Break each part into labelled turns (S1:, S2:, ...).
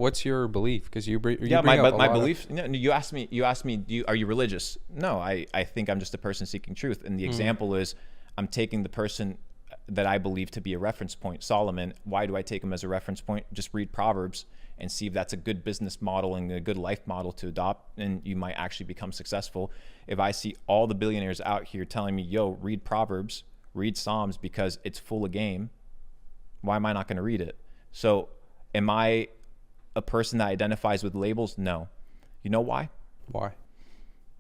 S1: what's your belief? Because you bring
S2: my belief. No, you asked me. Are you religious? No, I think I'm just a person seeking truth. And the example is, I'm taking the person that I believe to be a reference point, Solomon. Why do I take him as a reference point? Just read Proverbs and see if that's a good business model and a good life model to adopt, and you might actually become successful. If I see all the billionaires out here telling me, yo, read Proverbs, read Psalms because it's full of game, why am I not going to read it? So am I a person that identifies with labels? No. You know why?
S1: Why?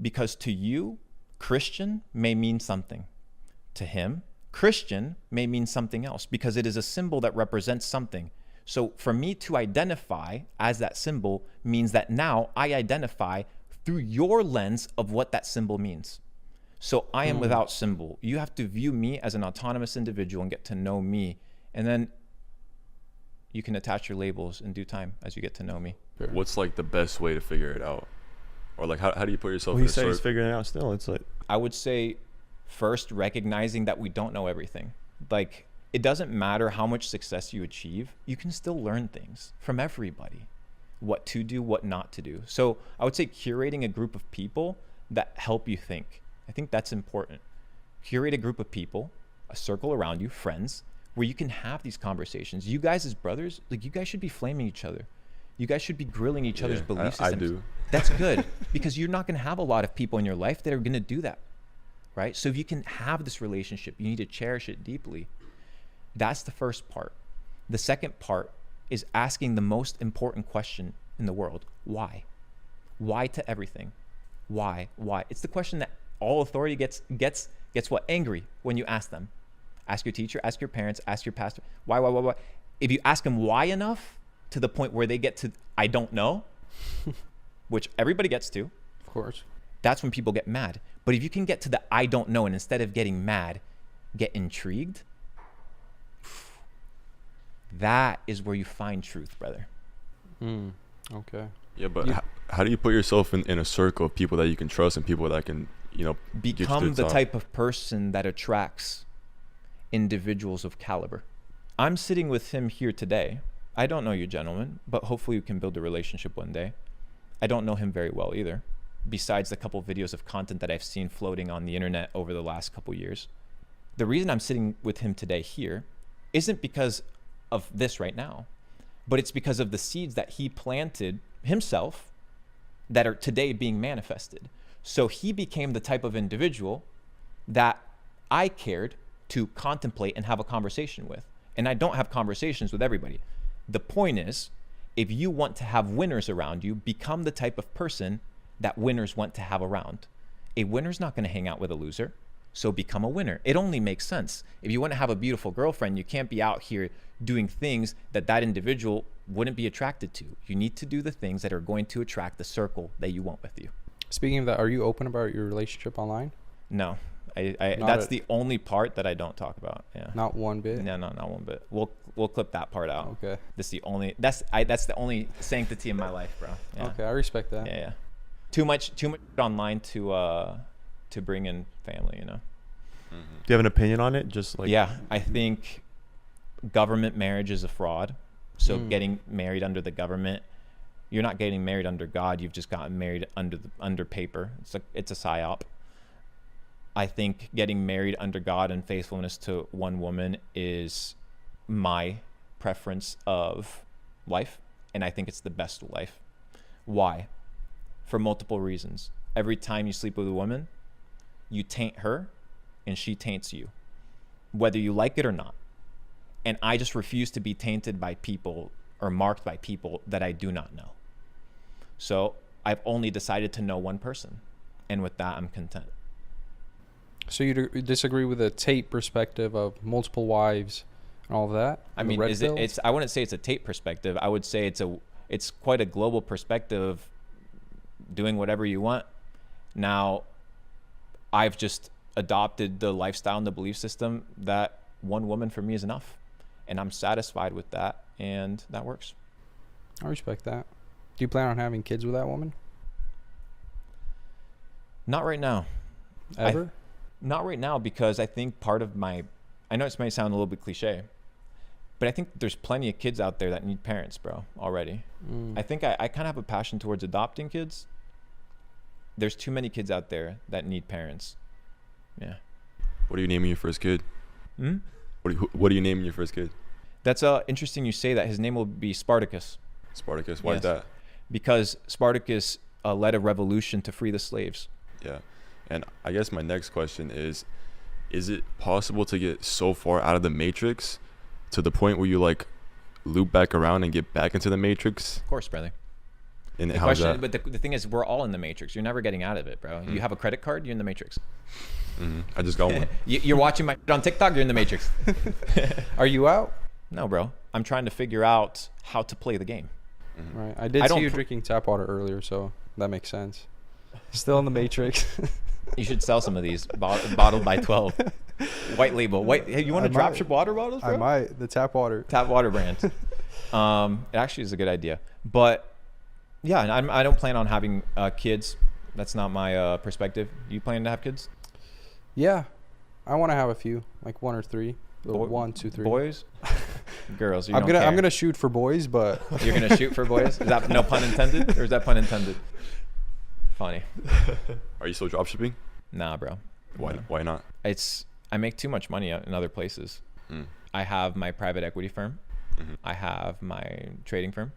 S2: Because to you, Christian may mean something. To him, Christian may mean something else, because it is a symbol that represents something. So for me to identify as that symbol means that now I identify through your lens of what that symbol means. So I am without symbol. You have to view me as an autonomous individual and get to know me. And then you can attach your labels in due time as you get to know me.
S3: What's like the best way to figure it out? Or like, how do you put yourself
S4: Well,
S3: in
S4: he
S3: a
S4: said he's figuring it out still. It's like,
S2: I would say first, recognizing that we don't know everything. Like, it doesn't matter how much success you achieve, you can still learn things from everybody, what to do, what not to do. So I would say curating a group of people that help you think. I think that's important. Curate a group of people, a circle around you, friends, where you can have these conversations. You guys as brothers, like, you guys should be flaming each other. You guys should be grilling each other's belief systems.
S3: I do.
S2: That's good, because you're not going to have a lot of people in your life that are going to do that, right? So if you can have this relationship, you need to cherish it deeply. That's the first part. The second part is asking the most important question in the world. Why? Why to everything? Why? Why? It's the question that all authority gets what? Angry when you ask them. Ask your teacher, ask your parents, ask your pastor. Why? If you ask them why enough, to the point where they get to, I don't know, which everybody gets to.
S1: Of course.
S2: That's when people get mad. But if you can get to the I don't know, and instead of getting mad, get intrigued, that is where you find truth, brother.
S1: Okay.
S3: Yeah, but how do you put yourself in a circle of people that you can trust and people that can,
S2: become the type of person that attracts individuals of caliber? I'm sitting with him here today. I don't know you, gentlemen, but hopefully we can build a relationship one day. I don't know him very well either, besides the couple videos of content that I've seen floating on the internet over the last couple years. The reason I'm sitting with him today here isn't because of this right now, but it's because of the seeds that he planted himself that are today being manifested. So he became the type of individual that I cared to contemplate and have a conversation with. And I don't have conversations with everybody. The point is, if you want to have winners around you, become the type of person that winners want to have around. A winner's not going to hang out with a loser, so become a winner. It only makes sense. If you want to have a beautiful girlfriend, you can't be out here doing things that individual wouldn't be attracted to. You need to do the things that are going to attract the circle that you want with you.
S1: Speaking of that, are you open about your relationship online?
S2: No. That's the only part that I don't talk about. Yeah.
S1: Not one bit?
S2: No, not one bit. We'll clip that part out.
S1: Okay.
S2: That's the only sanctity in my life, bro. Yeah.
S1: Okay, I respect that.
S2: Yeah. Too much online to bring in family,
S4: Do you have an opinion on it? Just like,
S2: yeah, I think government marriage is a fraud. So getting married under the government, you're not getting married under God. You've just gotten married under paper. It's a psyop. I think getting married under God and faithfulness to one woman is my preference of life, and I think it's the best life. Why? For multiple reasons. Every time you sleep with a woman, you taint her and she taints you, whether you like it or not. And I just refuse to be tainted by people or marked by people that I do not know. So I've only decided to know one person, and with that, I'm content.
S1: So you disagree with the Tate perspective of multiple wives and all of that?
S2: I mean, I wouldn't say it's a Tate perspective. I would say it's quite a global perspective of doing whatever you want. Now, I've just adopted the lifestyle and the belief system that one woman for me is enough, and I'm satisfied with that, and that works.
S1: I respect that. Do you plan on having kids with that woman?
S2: Not right now.
S1: Ever?
S2: Not right now, because I think part of I know it might sound a little bit cliche, But I think there's plenty of kids out there that need parents, bro, already. I think I kind of have a passion towards adopting kids. There's too many kids out there that need parents. Yeah.
S3: What are you naming your first kid?
S2: Hmm?
S3: What are you naming your first kid?
S2: That's interesting you say that. His name will be Spartacus.
S3: Spartacus. Why is
S2: Yes.
S3: that?
S2: Because Spartacus led a revolution to free the slaves.
S3: Yeah. And I guess my next question is it possible to get so far out of the matrix to the point where you like loop back around and get back into the matrix?
S2: Of course, brother.
S3: And
S2: The
S3: how's
S2: question,
S3: that?
S2: but the thing is, we're all in the matrix. You're never getting out of it, bro. You have a credit card, you're in the matrix.
S3: I just got one.
S2: You're watching my on TikTok, you're in the matrix.
S1: Are you out?
S2: No, bro. I'm trying to figure out how to play the game.
S1: Right. I did
S2: I
S1: see
S2: don't
S1: you
S2: pr-
S1: drinking tap water earlier, so that makes sense. Still in the matrix.
S2: You should sell some of these bottled by 12. White label. Hey, you want
S1: I
S2: to drop
S1: might.
S2: ship water bottles, bro?
S1: I might. The tap water.
S2: Tap water brand. It actually is a good idea. But yeah, and I don't plan on having kids. That's not my perspective. You planning to have kids?
S1: Yeah. I want to have a few, like 1 or 3.
S2: Boy-
S1: 1, 2, 3.
S2: Boys? Girls? You
S1: I'm
S2: don't
S1: gonna
S2: care.
S1: I'm gonna shoot for boys, but
S2: You're gonna shoot for boys? Is that no pun intended, or is that pun intended? Funny.
S3: Are you still dropshipping?
S2: Nah, bro.
S3: Why not?
S2: I make too much money in other places. I have my private equity firm. I have my trading firm,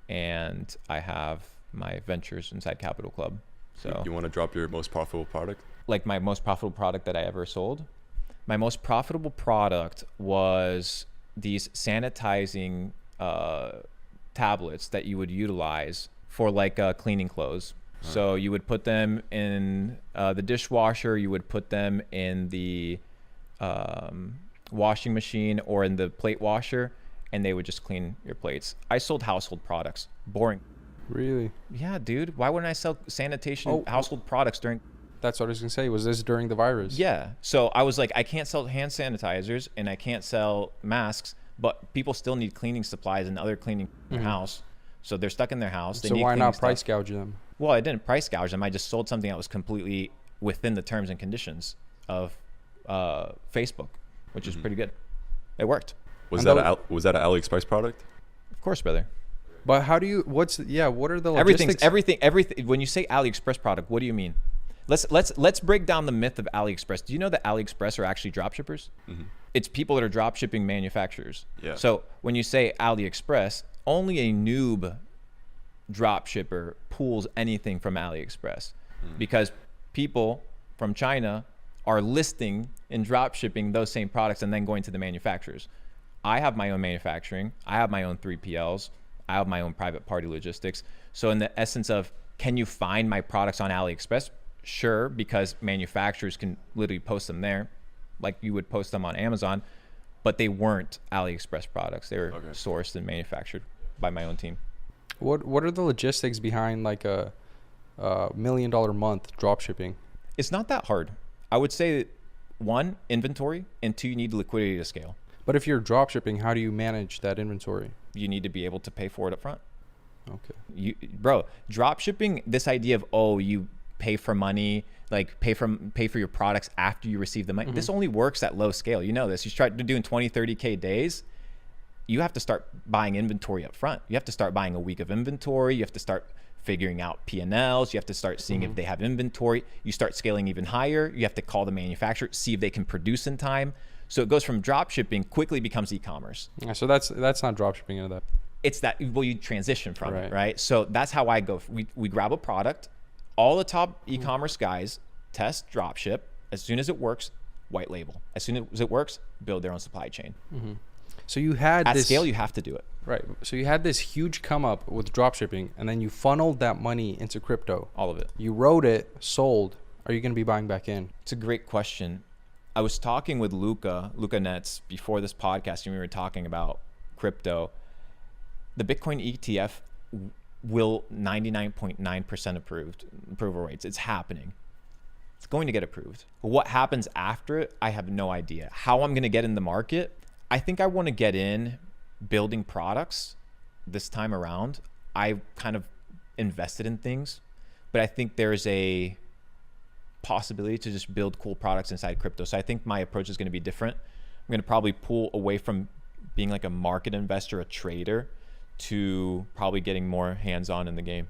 S2: and I have my ventures inside Capital Club. So
S3: You want to drop your most profitable product?
S2: like my most profitable product that I ever sold. My most profitable product was these sanitizing tablets that you would utilize for like cleaning clothes. So you would put them in the dishwasher, you would put them in the washing machine or in the plate washer, and they would just clean your plates. I sold household products. Boring.
S1: really,
S2: Yeah, dude. Why wouldn't I sell sanitation household products during...
S1: that's what I was gonna say. Was this during the virus?
S2: Yeah. So I was like, I can't sell hand sanitizers and I can't sell masks, but people still need cleaning supplies and other cleaning in their house. So they're stuck in their house. They
S1: So
S2: need
S1: why
S2: cleaning
S1: not
S2: stuff.
S1: price gouge them?
S2: Well, I didn't price gouge them. I just sold something that was completely within the terms and conditions of Facebook, which is pretty good. It worked.
S3: Was
S1: And
S3: that was that an AliExpress product?
S2: Of course, brother.
S1: But how do you? What are the logistics?
S2: Everything. When you say AliExpress product, what do you mean? Let's break down the myth of AliExpress. Do you know that AliExpress are actually drop shippers? It's people that are drop shipping manufacturers.
S3: Yeah.
S2: So when you say AliExpress, only a noob drop shipper pulls anything from AliExpress because people from China are listing and drop shipping those same products and then going to the manufacturers. I have my own manufacturing. I have my own 3PLs. I have my own private party logistics. So in the essence of, can you find my products on AliExpress? Sure, because manufacturers can literally post them there, like you would post them on Amazon, but they weren't AliExpress products. They were sourced and manufactured by my own team.
S1: What are the logistics behind like a $1 million month drop shipping?
S2: It's not that hard. I would say, 1, inventory, and 2, you need liquidity to scale.
S1: But if you're drop shipping, how do you manage that inventory?
S2: You need to be able to pay for it up front.
S1: Okay.
S2: Bro, drop shipping, this idea of, you pay for money, like pay for your products after you receive the money. This only works at low scale. You know this. You start doing 20, 30K days, you have to start buying inventory up front. You have to start buying a week of inventory. You have to start figuring out P&Ls. You have to start seeing if they have inventory. You start scaling even higher. You have to call the manufacturer, see if they can produce in time. So it goes from drop shipping, quickly becomes e-commerce.
S1: Yeah, so that's not drop shipping into that.
S2: It's that, well, you transition from
S1: Right.
S2: it, right? So that's how I go. We grab a product. All the top e-commerce guys test drop ship. As soon as it works, white label. As soon as it works, build their own supply chain.
S1: So you had
S2: At
S1: this
S2: scale, you have to do it.
S1: right. So you had this huge come up with drop shipping, and then you funneled that money into crypto.
S2: All of it.
S1: You wrote it, sold. Are you going to be buying back in?
S2: It's a great question. I was talking with Luca Nets before this podcast, and we were talking about crypto. The Bitcoin ETF will 99.9% approval rates. It's happening. It's going to get approved. What happens after it, I have no idea. How I'm going to get in the market, I think I want to get in building products this time around. I kind of invested in things, but I think there's a possibility to just build cool products inside crypto. So I think my approach is going to be different. I'm going to probably pull away from being like a market investor, a trader, to probably getting more hands-on in the game.